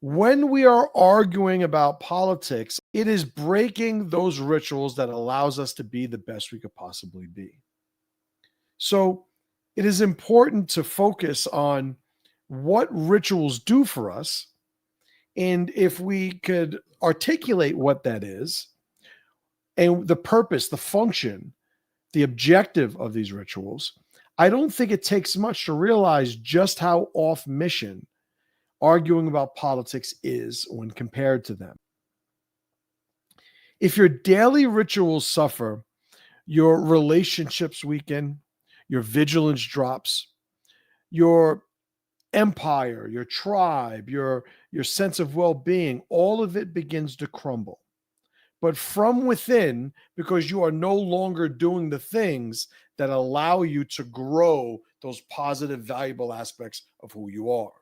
When we are arguing about politics, it is breaking those rituals that allows us to be the best we could possibly be. So it is important to focus on what rituals do for us. And if we could articulate what that is and the purpose, the function, the objective of these rituals, I don't think it takes much to realize just how off mission arguing about politics is when compared to them. If your daily rituals suffer, your relationships weaken, your vigilance drops, your empire, your tribe, your sense of well-being, all of it begins to crumble. But from within, because you are no longer doing the things that allow you to grow those positive, valuable aspects of who you are.